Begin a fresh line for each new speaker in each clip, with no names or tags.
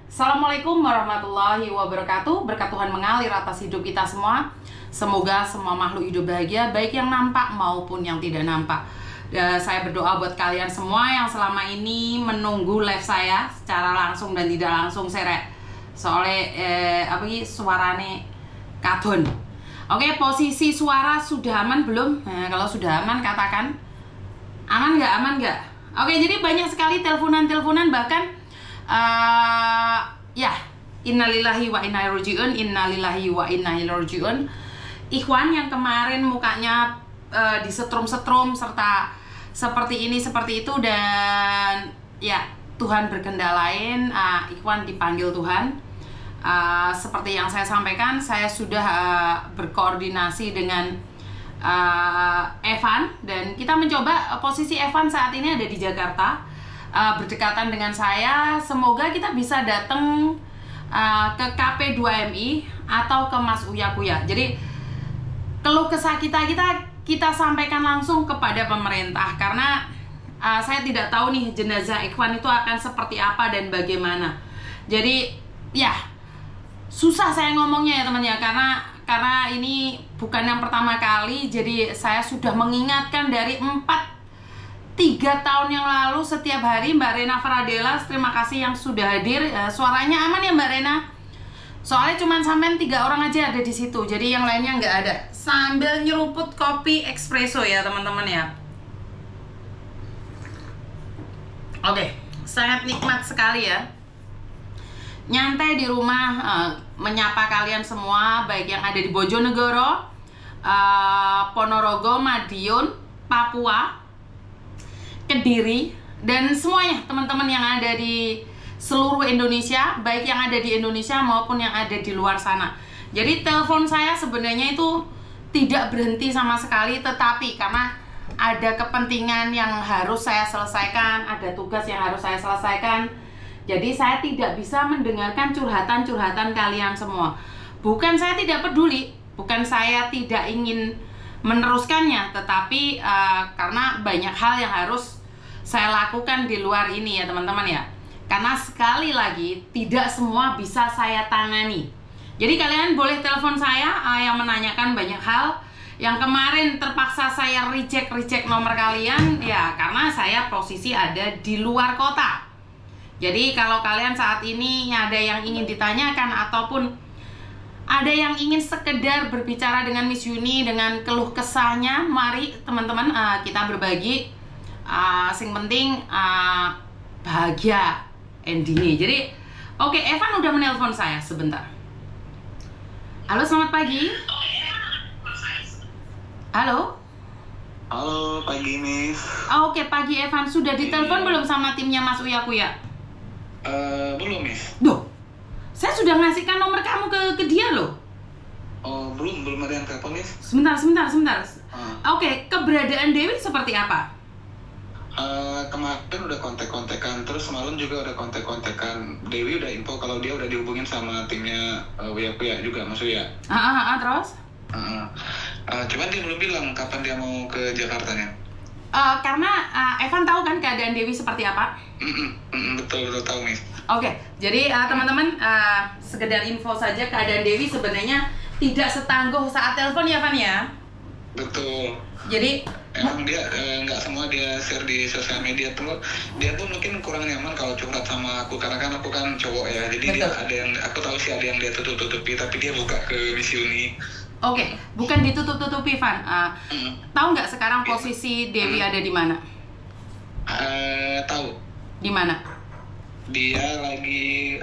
Assalamualaikum warahmatullahi wabarakatuh. Berkat Tuhan mengalir atas hidup kita semua. Semoga semua makhluk hidup bahagia, baik yang nampak maupun yang tidak nampak. Saya berdoa buat kalian semua yang selama ini menunggu live saya secara langsung dan tidak langsung seret. Soalnya suarane kadon. Oke, posisi suara sudah aman belum? Nah, kalau sudah aman katakan aman nggak? Aman nggak? Oke, jadi banyak sekali teleponan bahkan ya, innalillahi wa inna ilaihi rajiun, innalillahi wa inna ilaihi rajiun. Ikhwan yang kemarin mukanya disetrum-setrum serta seperti ini seperti itu, dan ya Tuhan berkendalain, Ikhwan dipanggil Tuhan. Seperti yang saya sampaikan, saya sudah berkoordinasi dengan Evan, dan kita mencoba posisi Evan saat ini ada di Jakarta, berdekatan dengan saya. Semoga kita bisa datang ke KP2MI atau ke Mas Uya Kuya. Jadi keluh kesah kita sampaikan langsung kepada pemerintah, karena saya tidak tahu nih jenazah Ikhwan itu akan seperti apa dan bagaimana. Jadi ya susah saya ngomongnya ya teman ya, karena ini bukan yang pertama kali. Jadi saya sudah mengingatkan dari 3 tahun yang lalu setiap hari. Mbak Rena Faradelas, terima kasih yang sudah hadir. Suaranya aman ya Mbak Rena? Soalnya cuma sampean 3 orang aja ada di situ, jadi yang lainnya nggak ada. Sambil nyeruput kopi espresso ya teman-teman ya. Oke, sangat nikmat sekali ya nyantai di rumah, menyapa kalian semua, baik yang ada di Bojonegoro, Ponorogo, Madiun, Papua, Kediri, dan semuanya teman-teman yang ada di seluruh Indonesia, baik yang ada di Indonesia maupun yang ada di luar sana. Jadi telepon saya sebenarnya itu tidak berhenti sama sekali, tetapi karena ada kepentingan yang harus saya selesaikan, ada tugas yang harus saya selesaikan, jadi saya tidak bisa mendengarkan curhatan-curhatan kalian semua. Bukan saya tidak peduli, bukan saya tidak ingin meneruskannya, tetapi karena banyak hal yang harus saya lakukan di luar ini ya teman-teman ya. Karena sekali lagi tidak semua bisa saya tangani. Jadi kalian boleh telepon saya yang menanyakan banyak hal. Yang kemarin terpaksa saya reject nomor kalian ya karena saya posisi ada di luar kota. Jadi kalau kalian saat ini ada yang ingin ditanyakan ataupun ada yang ingin sekedar berbicara dengan Miss Yuni dengan keluh kesahnya, mari teman-teman kita berbagi. Sing penting bahagia endingnya. Jadi oke, Evan udah menelpon saya sebentar. Halo, selamat pagi. Halo.
Halo, pagi Miss.
Oke, pagi Evan. Sudah ditelepon belum sama timnya Mas Uya Kuya?
Belum Miss.
Duh, saya sudah ngasihkan nomor kamu ke dia loh.
Oh, belum ada yang telepon Miss.
Sebentar. Oke, keberadaan Dewi seperti apa?
Kemarin udah kontek-kontekan, terus semalam juga udah kontek-kontekan. Dewi udah info kalau dia udah dihubungin sama timnya Uya Kuya juga, Mas Uya.
Terus?
Cuman dia belum bilang kapan dia mau ke Jakartanya.
Karena Evan tahu kan keadaan Dewi seperti apa?
Betul tahu Miss.
Oke, jadi teman-teman sekedar info saja, keadaan Dewi sebenarnya tidak setangguh saat telepon ya Van ya?
Betul.
Jadi
emang dia nggak semua dia share di sosial media tuh. Dia tuh mungkin kurang nyaman kalau curhat sama aku karena kan aku kan cowok ya. Jadi betul. Dia ada yang aku tahu sih ada yang dia tutup-tutupi, tapi dia buka ke Miss Yuni.
Oke, bukan ditutup-tutupi Van. Tahu nggak sekarang posisi Dewi ada di mana?
Tahu.
Di mana?
Dia lagi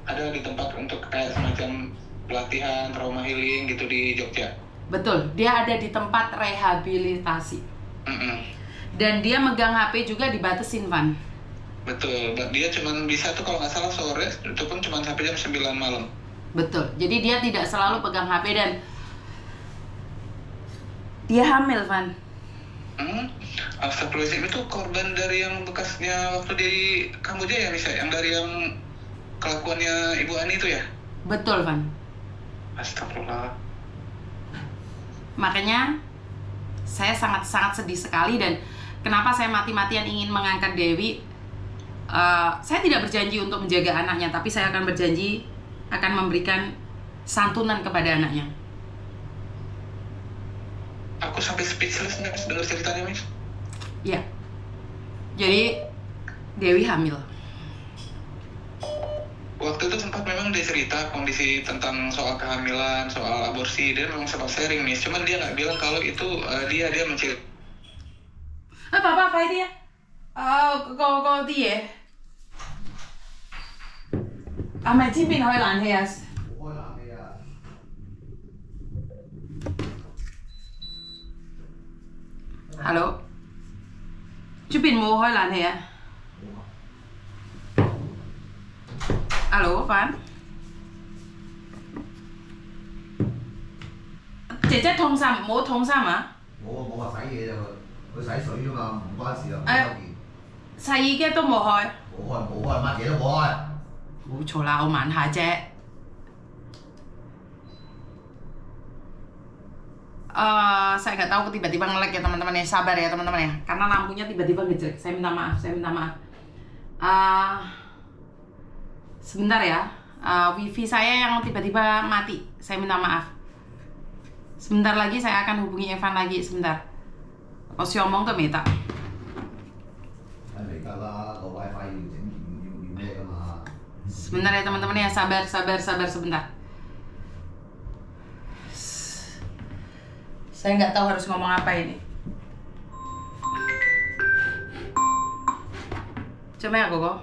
ada di tempat untuk kayak semacam pelatihan trauma healing gitu di Jogja.
Betul, dia ada di tempat rehabilitasi. Dan dia megang HP juga dibatasin, Van.
Betul, dia cuma bisa tuh kalau nggak salah sore, itu pun cuma sampai jam 9 malam.
Betul, jadi dia tidak selalu pegang HP dan dia hamil, Van.
Astagfirullahaladzim, itu korban dari yang bekasnya waktu di Kamboja ya, Miss, yang dari yang kelakuannya Ibu Ani itu ya?
Betul, Van.
Astagfirullah.
Makanya saya sangat sedih sekali, dan kenapa saya mati-matian ingin mengangkat Dewi Saya tidak berjanji untuk menjaga anaknya, tapi saya akan berjanji akan memberikan santunan kepada anaknya.
Aku sampai speechless nih dengar ceritanya, Miss.
Ya. Jadi Dewi hamil.
Waktu itu sempat memang dia cerita kondisi tentang soal kehamilan, soal aborsi, dia memang sempat sharing, Miss. Cuman dia nggak bilang kalau itu dia mencari.
Papa,快啲啊！個啲嘢係咪呢邊開冷氣啊？
開冷氣啊！
Halo，出邊冇開冷氣啊 ？Halo，凡，姐姐燙衫冇燙衫啊？
冇話洗嘢就佢洗水啫嘛，唔關事啊。
洗衣機都冇開。
冇開，乜嘢都冇開。
冇錯啦，我問下啫。Saya nggak tahu tiba-tiba nge-lag ya teman-teman ya, sabar ya teman-teman ya, karena lampunya tiba-tiba ngejrek. Saya minta maaf. Sebentar ya, wifi saya yang tiba-tiba mati. Saya minta maaf. Sebentar lagi saya akan hubungi Evan lagi, sebentar. Si omong tuh minta. Sebentar ya teman-teman ya, sabar sebentar. Saya nggak tahu harus ngomong apa ini. Coba ya Koko.